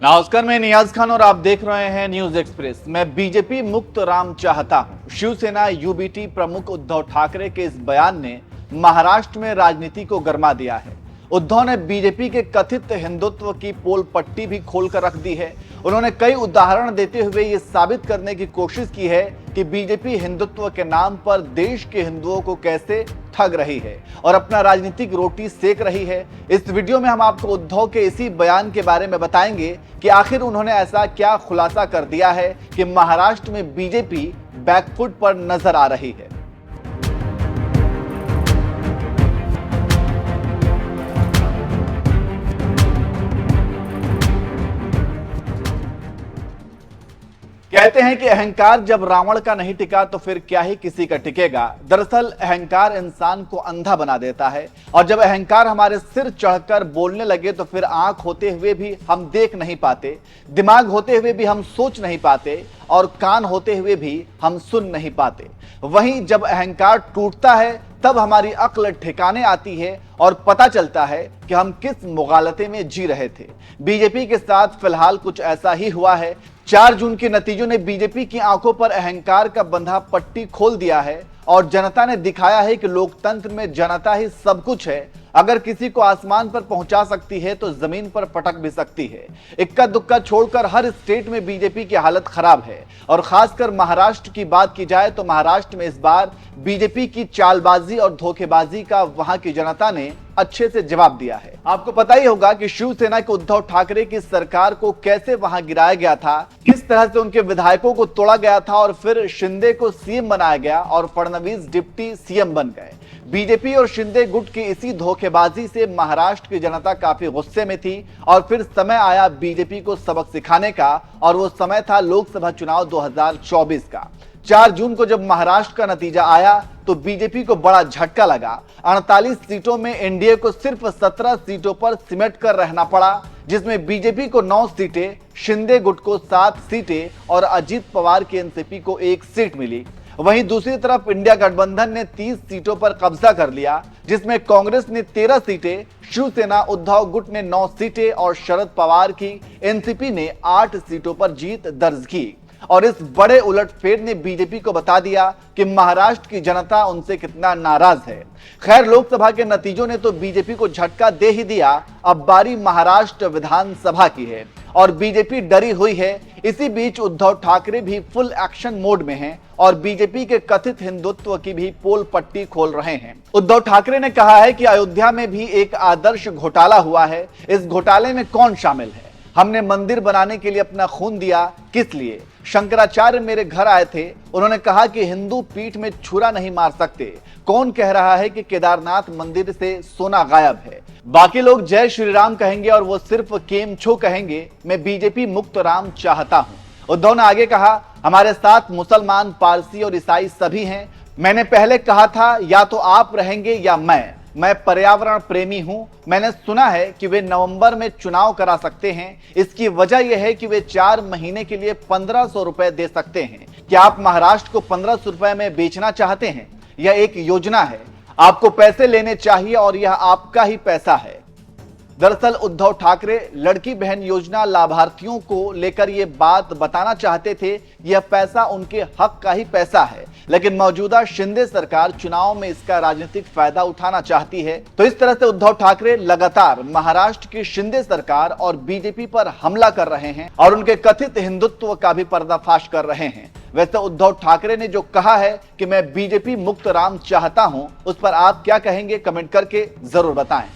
नमस्कार, मैं नियाज खान और आप देख रहे हैं न्यूज एक्सप्रेस। मैं बीजेपी मुक्त राम चाहता हूं। शिवसेना यूबीटी प्रमुख उद्धव ठाकरे के इस बयान ने महाराष्ट्र में राजनीति को गरमा दिया है। उद्धव ने बीजेपी के कथित हिंदुत्व की पोल पट्टी भी खोलकर रख दी है। उन्होंने कई उदाहरण देते हुए ये साबित करने की कोशिश की है कि बीजेपी हिंदुत्व के नाम पर देश के हिंदुओं को कैसे ठग रही है और अपना राजनीतिक रोटी सेक रही है। इस वीडियो में हम आपको उद्धव के इसी बयान के बारे में बताएंगे कि आखिर उन्होंने ऐसा क्या खुलासा कर दिया है कि महाराष्ट्र में बीजेपी बैकफुट पर नजर आ रही है। कहते हैं कि अहंकार जब रावण का नहीं टिका तो फिर क्या ही किसी का टिकेगा। दरअसल अहंकार इंसान को अंधा बना देता है और जब अहंकार हमारे सिर चढ़कर बोलने लगे तो फिर आंख होते हुए भी हम देख नहीं पाते, दिमाग होते हुए भी हम सोच नहीं पाते और कान होते हुए भी हम सुन नहीं पाते। वहीं जब अहंकार टूटता है तब हमारी अक्ल ठिकाने आती है और पता चलता है कि हम किस मुगालते में जी रहे थे। बीजेपी के साथ फिलहाल कुछ ऐसा ही हुआ है। 4 जून के नतीजों ने बीजेपी की आंखों पर अहंकार का बंधा पट्टी खोल दिया है और जनता ने दिखाया है कि लोकतंत्र में जनता ही सब कुछ है। अगर किसी को आसमान पर पहुंचा सकती है तो जमीन पर पटक भी सकती है। इक्का दुक्का छोड़कर हर स्टेट में बीजेपी की हालत खराब है और खासकर महाराष्ट्र की बात की जाए तो महाराष्ट्र में इस बार बीजेपी की चालबाजी और धोखेबाजी का वहां की जनता ने अच्छे से जवाब दिया है। आपको पता ही होगा कि शिवसेना के उद्धव ठाकरे की सरकार को कैसे वहां गिराया गया था, किस तरह से उनके विधायकों को तोड़ा गया था और फिर शिंदे को सीएम बनाया गया और फडणवीस डिप्टी सीएम बन गए। बीजेपी और शिंदे गुट की इसी धोखेबाजी से महाराष्ट्र की जनता काफी गुस्से में थी और फिर समय आया बीजेपी को सबक सिखाने का और वो समय था लोकसभा चुनाव 2024 का। 4 जून को जब महाराष्ट्र का नतीजा आया तो बीजेपी को बड़ा झटका लगा। 48 सीटों में एनडीए को सिर्फ 17 सीटों पर सिमट कर रहना पड़ा, जिसमें बीजेपी को 9 सीटें, शिंदे गुट को 7 सीटें और अजीत पवार की एनसीपी को 1 सीट मिली। वहीं दूसरी तरफ इंडिया गठबंधन ने 30 सीटों पर कब्जा कर लिया, जिसमें कांग्रेस ने 13 सीटें, शिवसेना उद्धव गुट ने 9 सीटें और शरद पवार की एनसीपी ने 8 सीटों पर जीत दर्ज की। और इस बड़े उलटफेर ने बीजेपी को बता दिया कि महाराष्ट्र की जनता उनसे कितना नाराज है। खैर, लोकसभा के नतीजों ने तो बीजेपी को झटका दे ही दिया। अब बारी महाराष्ट्र विधानसभा की है और बीजेपी डरी हुई है। इसी बीच उद्धव ठाकरे भी फुल एक्शन मोड में हैं और बीजेपी के कथित हिंदुत्व की भी पोल पट्टी खोल रहे हैं। उद्धव ठाकरे ने कहा है कि अयोध्या में भी एक आदर्श घोटाला हुआ है। इस घोटाले में कौन शामिल है? हमने मंदिर बनाने के लिए अपना खून दिया, किस लिए? शंकराचार्य मेरे घर आए थे, उन्होंने कहा कि हिंदू पीठ में छुरा नहीं मार सकते। कौन कह रहा है कि केदारनाथ मंदिर से सोना गायब है? बाकी लोग जय श्री राम कहेंगे और वो सिर्फ केम छो कहेंगे। मैं बीजेपी मुक्त राम चाहता हूं। उद्धव ने आगे कहा, हमारे साथ मुसलमान, पारसी और ईसाई सभी हैं। मैंने पहले कहा था या तो आप रहेंगे या मैं पर्यावरण प्रेमी हूं। मैंने सुना है कि वे नवंबर में चुनाव करा सकते हैं। इसकी वजह यह है कि वे 4 महीने के लिए 1500 रुपए दे सकते हैं। क्या आप महाराष्ट्र को 1500 रुपए में बेचना चाहते हैं? यह एक योजना है, आपको पैसे लेने चाहिए और यह आपका ही पैसा है। दरअसल उद्धव ठाकरे लड़की बहन योजना लाभार्थियों को लेकर ये बात बताना चाहते थे। यह पैसा उनके हक का ही पैसा है, लेकिन मौजूदा शिंदे सरकार चुनाव में इसका राजनीतिक फायदा उठाना चाहती है। तो इस तरह से उद्धव ठाकरे लगातार महाराष्ट्र की शिंदे सरकार और बीजेपी पर हमला कर रहे हैं और उनके कथित हिंदुत्व का भी पर्दाफाश कर रहे हैं। वैसे उद्धव ठाकरे ने जो कहा है कि मैं बीजेपी मुक्त राम चाहता हूं, उस पर आप क्या कहेंगे? कमेंट करके जरूर बताएं।